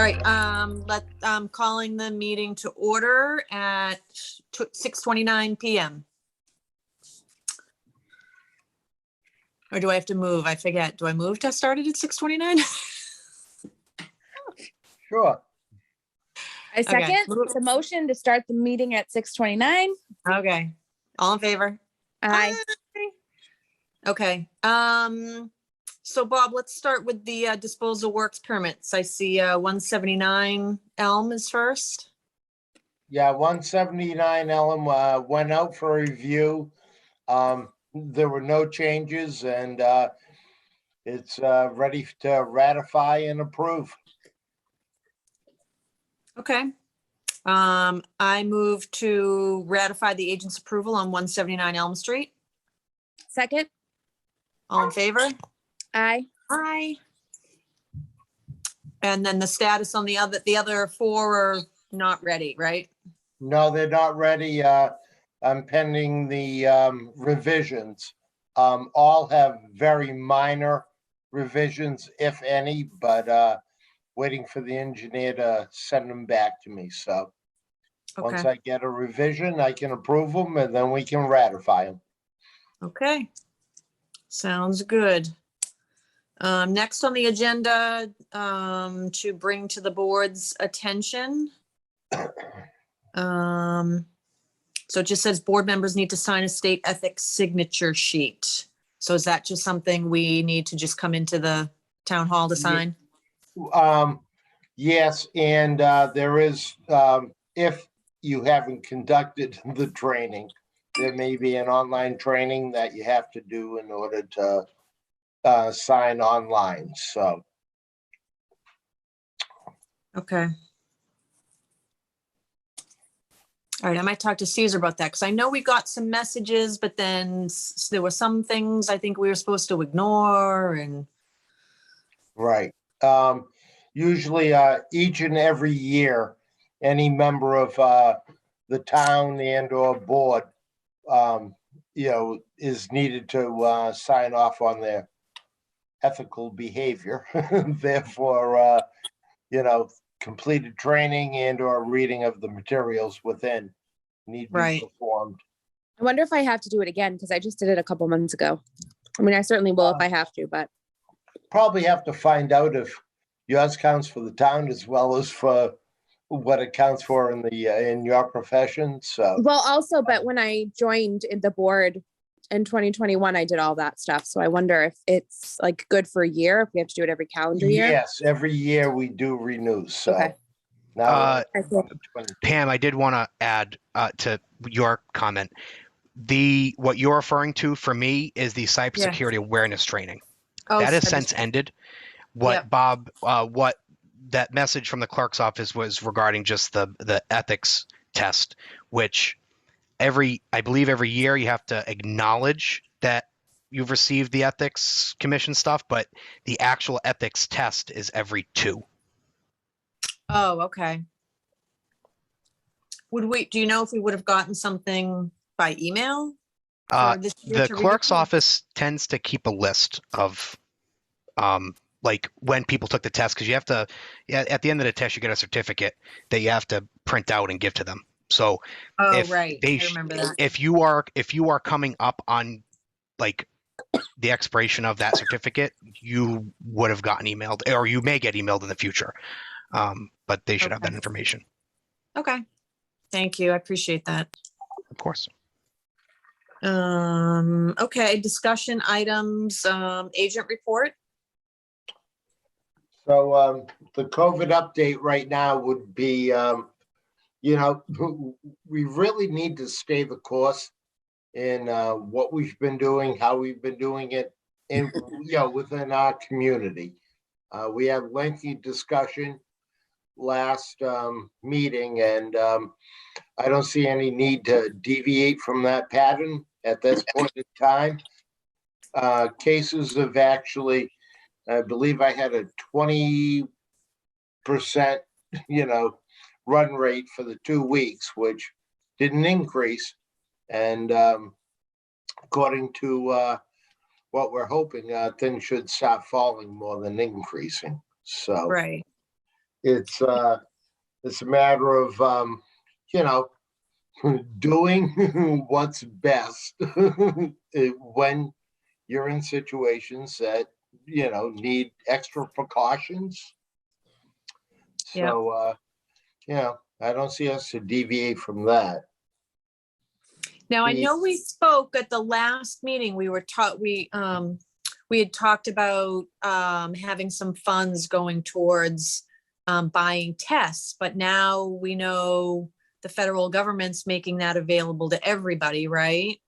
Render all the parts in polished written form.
All right, I'm calling the meeting to order at 6:29 PM. Or do I have to move? I forget. Do I move to start it at 6:29? Sure. I second the motion to start the meeting at 6:29. Okay, all in favor? Aye. Okay, so Bob, let's start with the disposal works permits. I see 179 Elm is first. Yeah, 179 Elm went out for review. There were no changes and it's ready to ratify and approve. Okay. I move to ratify the agent's approval on 179 Elm Street. Second. All in favor? Aye. Aye. And then the status on the other four are not ready, right? No, they're not ready. I'm pending the revisions. All have very minor revisions, if any, but waiting for the engineer to send them back to me. So once Okay. I get a revision, I can approve them and then we can ratify them. Okay. Sounds good. Next on the agenda, to bring to the board's attention. So it just says board members need to sign a state ethics signature sheet. So is that just something we need to just come into the town hall to sign? Yes, and there is, if you haven't conducted the training, there may be an online training that you have to do in order to sign online, so. Okay. All right, I might talk to Caesar about that because I know we got some messages, but then there were some things I think we were supposed to ignore and. Right. Usually each and every year, any member of the town and or board, is needed to sign off on their ethical behavior. Therefore, completed training and or reading of the materials within need to be performed. I wonder if I have to do it again because I just did it a couple months ago. I mean, I certainly will if I have to, but. Probably have to find out if yours counts for the town as well as for what it counts for in your profession. So well, also, but when I joined the board in 2021, I did all that stuff. So I wonder if it's like good for a year, if we have to do it every calendar year. Yes, every year we do renew. So okay. Now, Pam, I did want to add to your comment. What you're referring to for me is the cybersecurity awareness training. That has since ended. Bob, what that message from the clerk's office was regarding just the ethics test, which I believe every year you have to acknowledge that you've received the ethics commission stuff, but the actual ethics test is every 2. Oh, okay. Do you know if we would have gotten something by email? The clerk's office tends to keep a list of like when people took the test, because you have to, at the end of the test, you get a certificate that you have to print out and give to them. So right. I remember that. If you are coming up on like the expiration of that certificate, you would have gotten emailed, or you may get emailed in the future. But they should have that information. Okay. Thank you. I appreciate that. Of course. Okay. Discussion items, agent report. So the COVID update right now would be, we really need to stay the course in what we've been doing, how we've been doing it in, within our community. We had lengthy discussion last meeting, and I don't see any need to deviate from that pattern at this point in time. Cases have actually, I believe I had a 20%, run rate for the 2 weeks, which didn't increase. And according to what we're hoping, things should start falling more than increasing. So right. It's a matter of, you know, doing what's best when you're in situations that, you know, need extra precautions. Yeah. So, you know, I don't see us to deviate from that. Now, I know we spoke at the last meeting, we had talked about having some funds going towards buying tests, but now we know the federal government's making that available to everybody, right?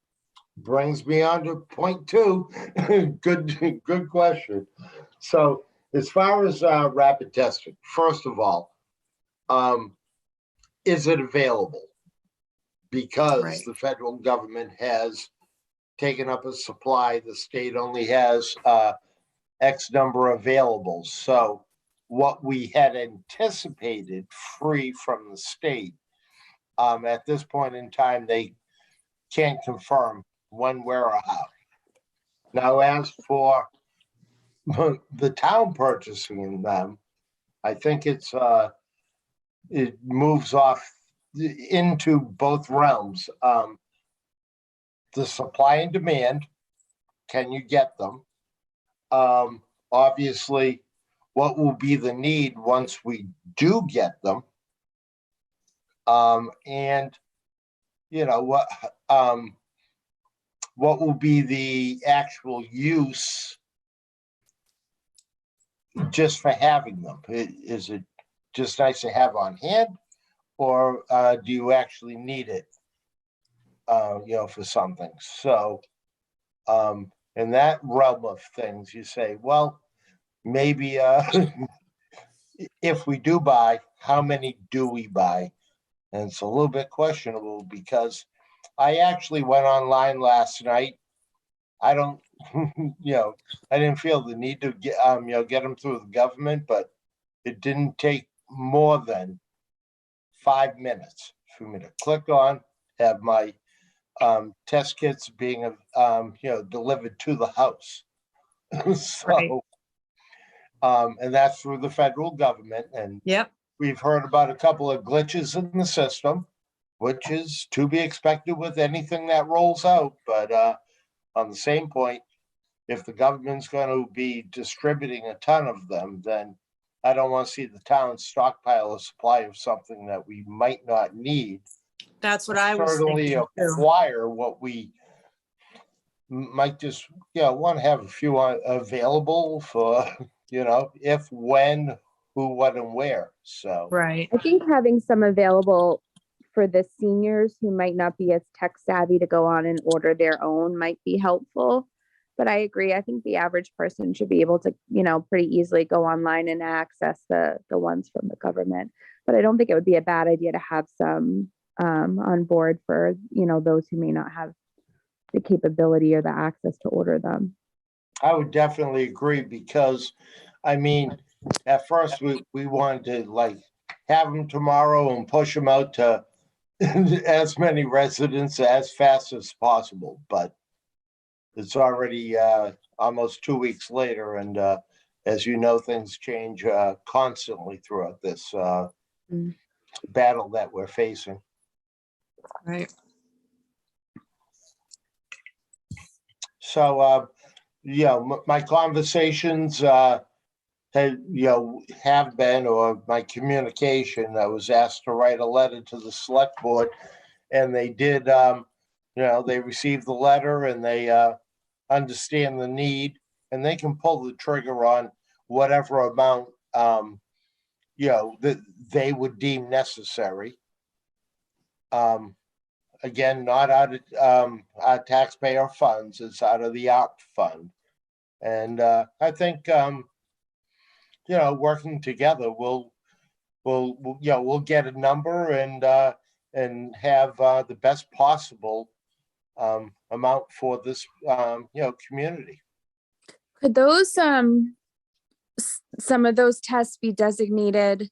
Brings me on to point two. Good question. So as far as rapid testing, first of all, is it available? Because Right. the federal government has taken up a supply, the state only has X number available. So what we had anticipated free from the state, at this point in time, they can't confirm when, where, or how. Now, as for the town purchasing them, I think it moves off into both realms. The supply and demand, can you get them? Obviously, what will be the need once we do get them? And you know what will be the actual use just for having them? Is it just nice to have on hand, or do you actually need it, you know, for something? So, in that realm of things, you say, well, maybe if we do buy, how many do we buy? And it's a little bit questionable because I actually went online last night. I don't, you know, I didn't feel the need to get, you know, get them through the government, but it didn't take more than 5 minutes for me to click on, have my test kits being, you know, delivered to the house. So, Right. and that's through the federal government. And Yep. we've heard about a couple of glitches in the system, which is to be expected with anything that rolls out. But on the same point, if the government's going to be distributing a ton of them, then I don't want to see the town stockpile a supply of something that we might not need. That's what I was Certainly thinking too. acquire what we might just, you know, want to have a few available for, you know, if, when, who, what, and where. So, Right. I think having some available for the seniors who might not be as tech savvy to go on and order their own might be helpful. But I agree. I think the average person should be able to, you know, pretty easily go online and access the ones from the government. But I don't think it would be a bad idea to have some on board for, you know, those who may not have the capability or the access to order them. I would definitely agree because, I mean, at first we wanted to like have them tomorrow and push them out to as many residents as fast as possible, but it's already almost 2 weeks later, and as you know, things change constantly throughout this battle that we're facing. Right. So, you know, my conversations have been, or my communication, I was asked to write a letter to the select board, and they did. You know, they received the letter and they understand the need, and they can pull the trigger on whatever amount you know that they would deem necessary. Again, not out of our taxpayer funds; it's out of the ARP fund, and I think you know, working together, we'll you know, we'll get a number and have the best possible amount for this you know, community. Could those some of those tests be designated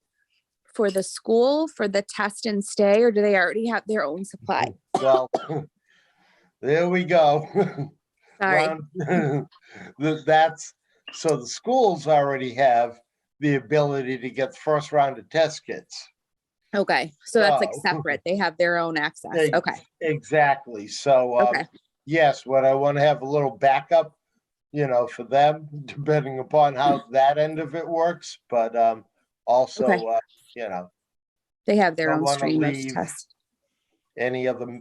for the school for the test and stay, or do they already have their own supply? Well, there we go. Sorry. That's so the schools already have the ability to get the first round of test kits. Okay, so that's like So- separate. They have their own access. Ex- Okay, Exactly. So, okay, yes, what I want to have a little backup, for them, depending upon how that end of it works. But also, Okay. They have their don't own wanna stream of leave tests. any other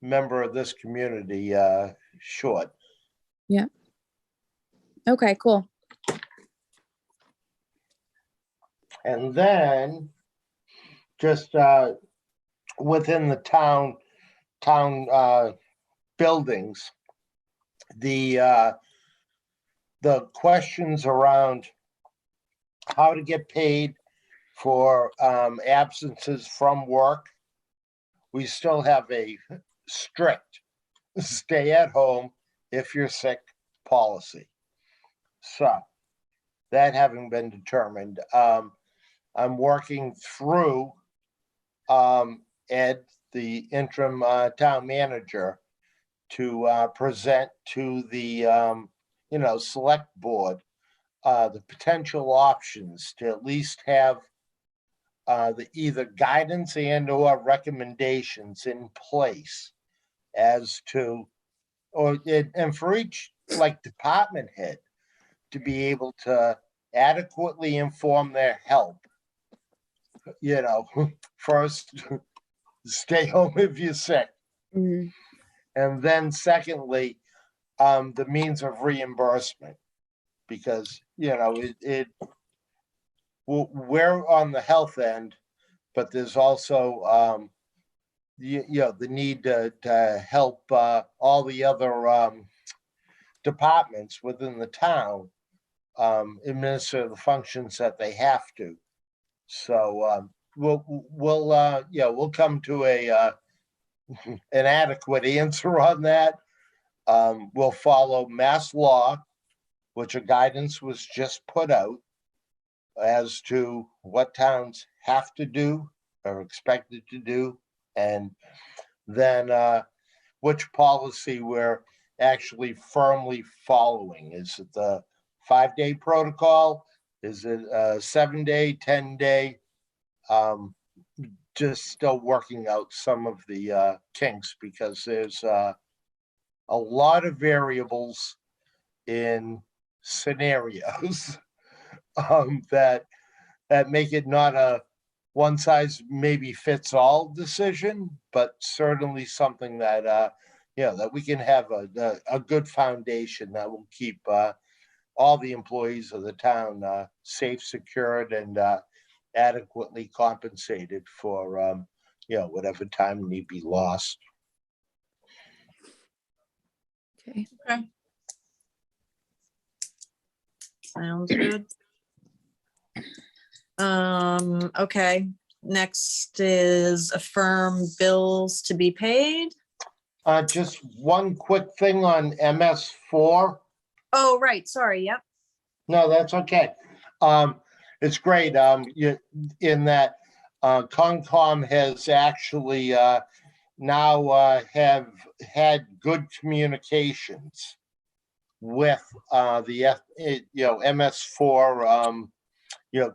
member of this community short. Okay, cool. And then just within the town buildings, the questions around how to get paid for absences from work. We still have a strict stay at home if you're sick policy. So that having been determined, I'm working through Ed, the interim town manager, to present to the select board the potential options to at least have the either guidance and or recommendations in place as to, and for each like department head to be able to adequately inform their help. First, stay home if you're sick. Mhm. And then secondly, the means of reimbursement, because, we're on the health end, but there's also, the need to help all the other departments within the town administer the functions that they have to. So we'll come to an adequate answer on that. We'll follow mass law, which a guidance was just put out as to what towns have to do or expected to do, and then which policy we're actually firmly following. Is it the 5-day protocol? Is it a 7-day, 10-day? Just still working out some of the kinks, because there's a lot of variables in scenarios that make it not a one size maybe fits all decision, but certainly something that that we can have a good foundation that will keep all the employees of the town safe, secured, and adequately compensated for whatever time need be lost. Okay. Okay. Sounds good. Okay, next is affirm bills to be paid. Just one quick thing on MS4. Oh, right, sorry, yep. No, that's okay. It's great. In that Concom has actually now have had good communications with the MS4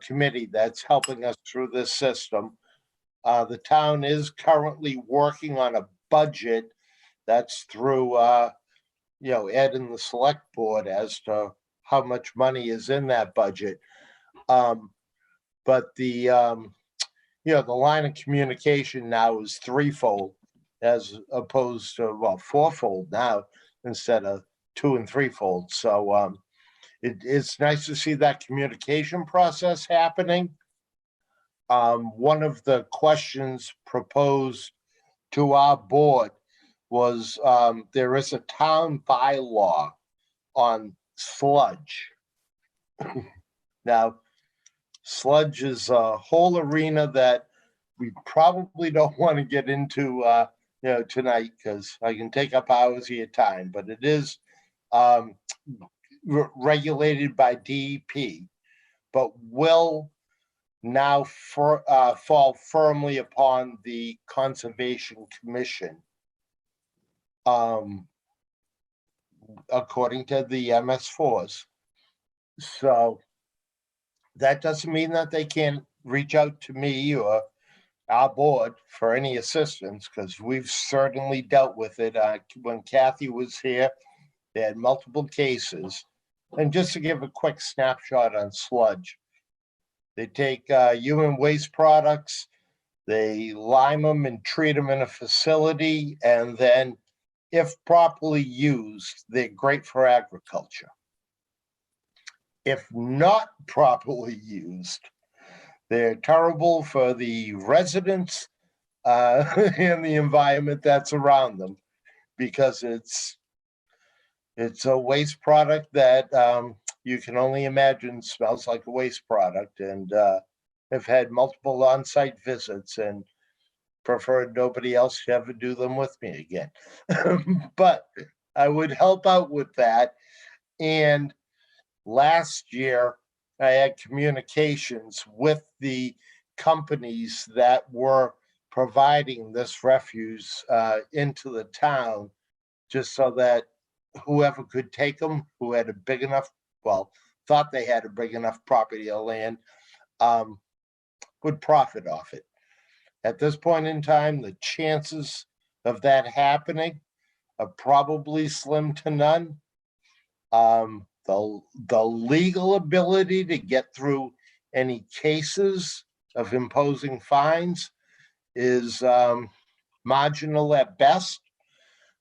committee that's helping us through this system. The town is currently working on a budget that's through Ed and the select board as to how much money is in that budget. But the the line of communication now is threefold as opposed to fourfold now instead of 2 and 3-fold. So it's nice to see that communication process happening. One of the questions proposed to our board was there is a town bylaw on sludge. Now, sludge is a whole arena that we probably don't want to get into tonight, because I can take up hours of your time, but it is regulated by DEP, but will now fall firmly upon the Conservation Commission, according to the MS4s. So that doesn't mean that they can't reach out to me or our board for any assistance, because we've certainly dealt with it. When Kathy was here, they had multiple cases. And just to give a quick snapshot on sludge, they take human waste products, they lime them and treat them in a facility, and then if properly used, they're great for agriculture. If not properly used, they're terrible for the residents and the environment that's around them, because it's a waste product that you can only imagine smells like a waste product, and have had multiple on-site visits and preferred nobody else to ever do them with me again. But I would help out with that. And last year, I had communications with the companies that were providing this refuse into the town, just so that whoever could take them, who had a big enough, well, thought they had a big enough property of land, would profit off it. At this point in time, the chances of that happening are probably slim to none. The legal ability to get through any cases of imposing fines is marginal at best.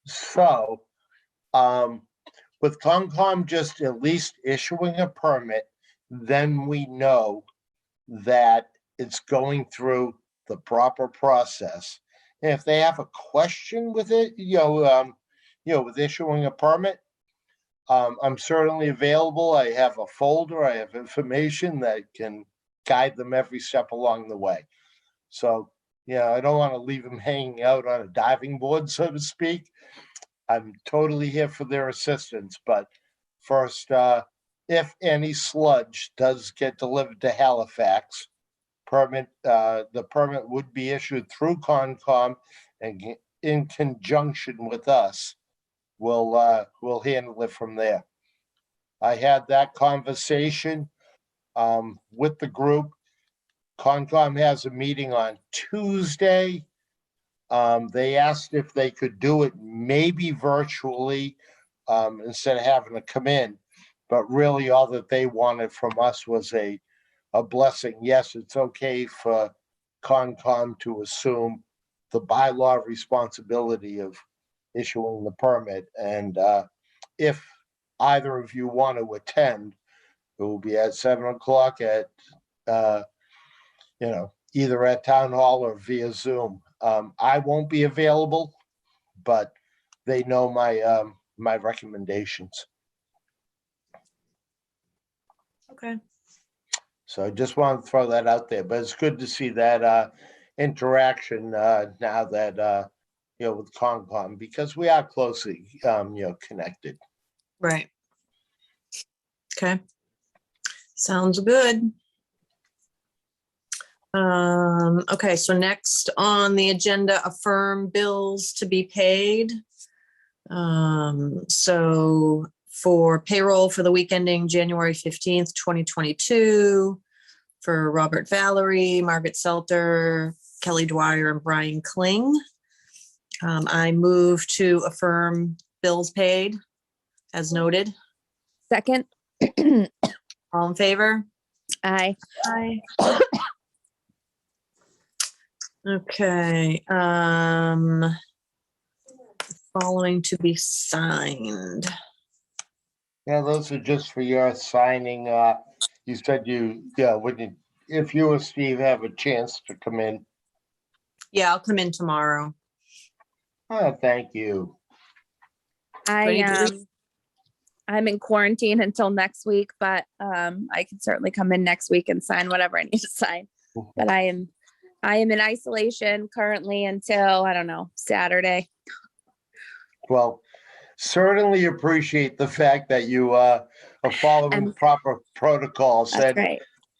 So with Concom just at least issuing a permit, then we know that it's going through the proper process. And if they have a question with it, with issuing a permit, I'm certainly available. I have a folder, I have information that can guide them every step along the way. So, I don't want to leave them hanging out on a diving board, so to speak. I'm totally here for their assistance, but first, if any sludge does get delivered to Halifax, the permit would be issued through Concom, and in conjunction with us, we'll handle it from there. I had that conversation with the group. Concom has a meeting on Tuesday. They asked if they could do it maybe virtually instead of having to come in, but really all that they wanted from us was a blessing. Yes, it's okay for Concom to assume the bylaw responsibility of issuing the permit. And if either of you want to attend, it will be at 7:00 at, either at Town Hall or via Zoom. I won't be available, but they know my recommendations. Okay. So I just want to throw that out there, but it's good to see that interaction now that, with Concom, because we are closely, connected. Right. Okay. Sounds good. Okay, so next on the agenda, affirm bills to be paid. So for payroll for the week ending January 15th, 2022, for Robert Valerie, Margaret Selter, Kelly Dwyer, and Brian Kling. I move to affirm bills paid as noted. Second. All in favor? Aye. Aye. Okay, following to be signed. Yeah, those are just for your signing. You said if you or Steve have a chance to come in. Yeah, I'll come in tomorrow. Oh, thank you. I'm in quarantine until next week, but I can certainly come in next week and sign whatever I need to sign. But I am in isolation currently until, I don't know, Saturday. Well, certainly appreciate the fact that you are following proper protocols. That's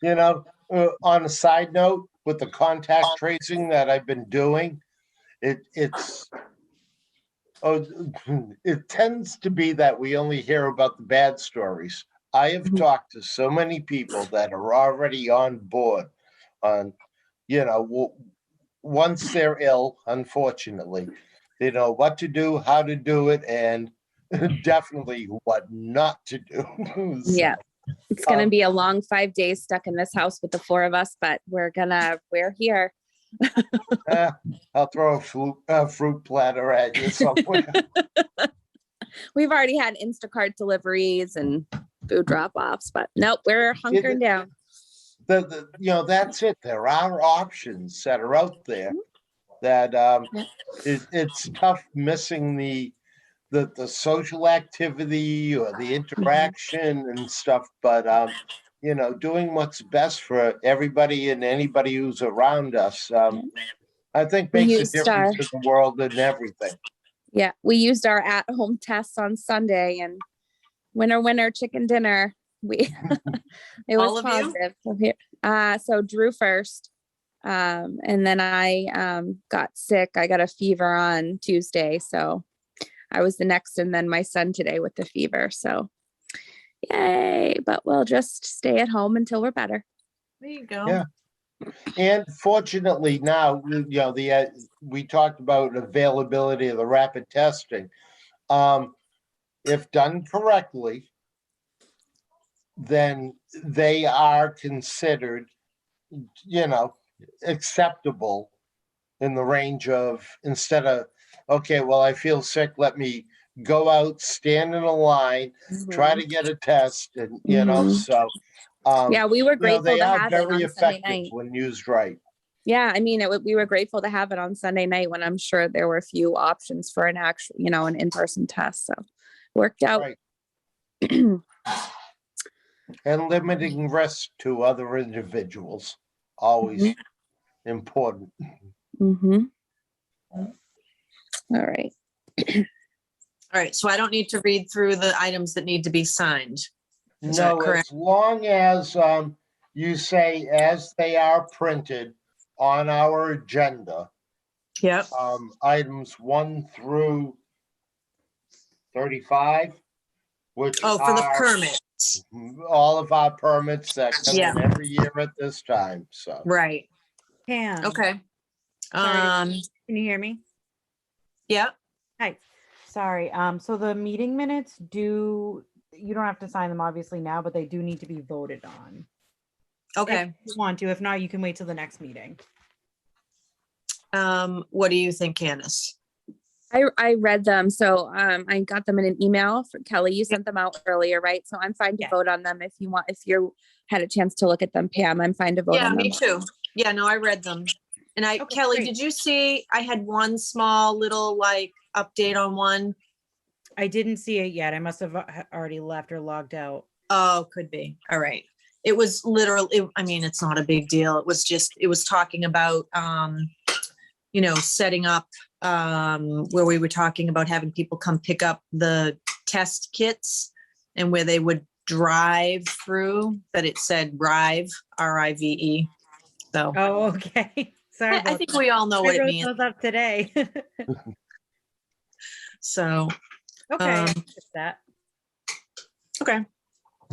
And, right. On a side note, with the contact tracing that I've been doing, it tends to be that we only hear about the bad stories. I have talked to so many people that are already on board on, once they're ill, unfortunately, they know what to do, how to do it, and definitely what not to do. So, Yeah. It's going to be a long 5 days stuck in this house with the four of us, but we're here. I'll throw a fruit platter at you somewhere. We've already had Instacart deliveries and food drop-offs, but nope, we're hunkering down. That's it. There are options that are out there that it's tough missing the social activity or the interaction and stuff, but doing what's best for everybody and anybody who's around us, I think makes a difference in the world and everything. Yeah, we used our at-home tests on Sunday, and winner chicken dinner. It was positive. So Drew first, and then I got sick. I got a fever on Tuesday, so I was the next, and then my son today with the fever. So yay! But we'll just stay at home until we're better. There you go. Yeah. And fortunately now, we talked about availability of the rapid testing. If done correctly, then they are considered, acceptable in the range of, instead of, okay, well, I feel sick, let me go out, stand in a line, try to get a test, and, so. Yeah, we were grateful they to are have it very on Sunday effective night. when used right. Yeah, I mean, we were grateful to have it on Sunday night when I'm sure there were a few options for an actual, an in-person test. So worked out. Right. And limiting risk to other individuals, always important. Mm-hmm. All right. All right, so I don't need to read through the items that need to be signed. Is that No, correct? as long as you say as they are printed on our agenda, Yep. items 1 through 35, which Oh, for the are permits. all of our permits that come Yeah. in every year at this time. So Right. Pam. Okay. Sorry. Can you hear me? Yep. Hi. Sorry. So the meeting minutes you don't have to sign them obviously now, but they do need to be voted on. Okay. If you want to. If not, you can wait till the next meeting. What do you think, Candace? I read them. So I got them in an email for Kelly. You sent them out earlier, right? So I'm fine to vote on them if you want. If you had a chance to look at them, Pam, I'm fine to vote on them. Me too. Yeah, no, I read them. And Kelly, did you see I had one small little update on one? I didn't see it yet. I must have already left or logged out. Oh, could be. All right. It was literally, it's not a big deal. It was talking about, setting up where we were talking about having people come pick up the test kits and where they would drive through, but it said RIVE, RIVE. So. Oh, okay. Sorry. I think we all know what it means. I wrote those up today. So. Okay. That. Okay.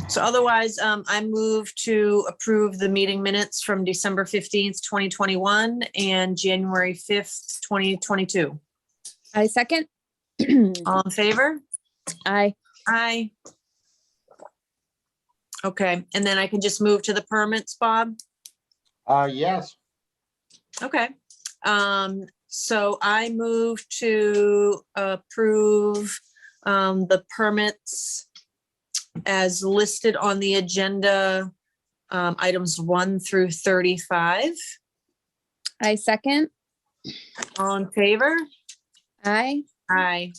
So otherwise, I move to approve the meeting minutes from December 15th, 2021 and January 5th, 2022. I second. All in favor? Aye. Aye. Okay. And then I can just move to the permits, Bob? yes. Okay. So I move to approve the permits as listed on the agenda, items 1 through 35. I second. All in favor? Aye. Aye.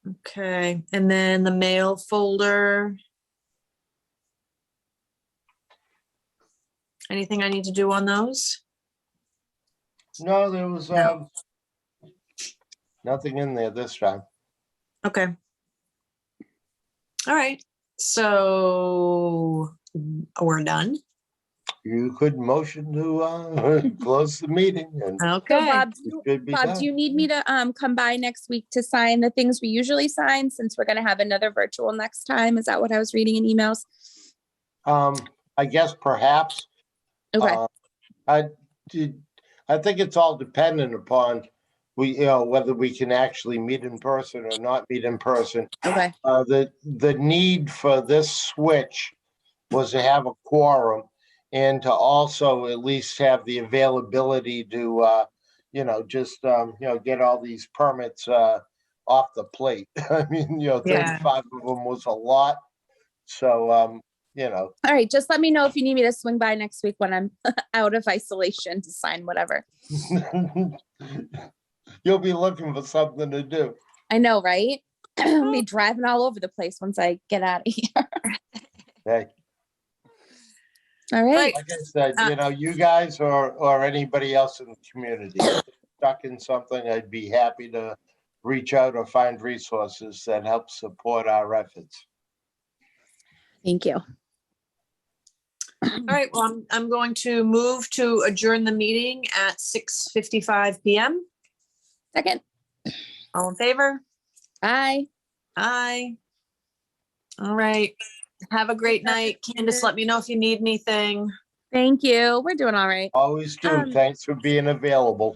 Okay, and then the mail folder. Anything I need to do on those? No, there was nothing in there this time. Okay. All right, so we're done. you could motion to close the meeting and So Okay. Bob, it should be Bob, done. do you need me to come by next week to sign the things we usually sign since we're gonna have another virtual next time? Is that what I was reading in emails? I guess perhaps. Okay, I did, I think it's all dependent upon whether we can actually meet in person or not meet in person. okay, The need for this switch was to have a quorum and to also at least have the availability to, get all these permits off the plate. I mean, Yeah. 35 of them was a lot. So, all right, just let me know if you need me to swing by next week when I'm out of isolation to sign whatever. you'll be looking for something to do. I know, right? I'll be driving all over the place once I get out of here. Hey, All right, like I said, you guys or anybody else in the community stuck in something, I'd be happy to reach out or find resources that help support our efforts. thank you. All right, well, I'm going to move to adjourn the meeting at 6:55 PM. Second, All in favor? bye. Aye. All right. Have a great night. Candace, let me know if you need anything. Thank you. We're doing all right. Always do. Thanks for being available.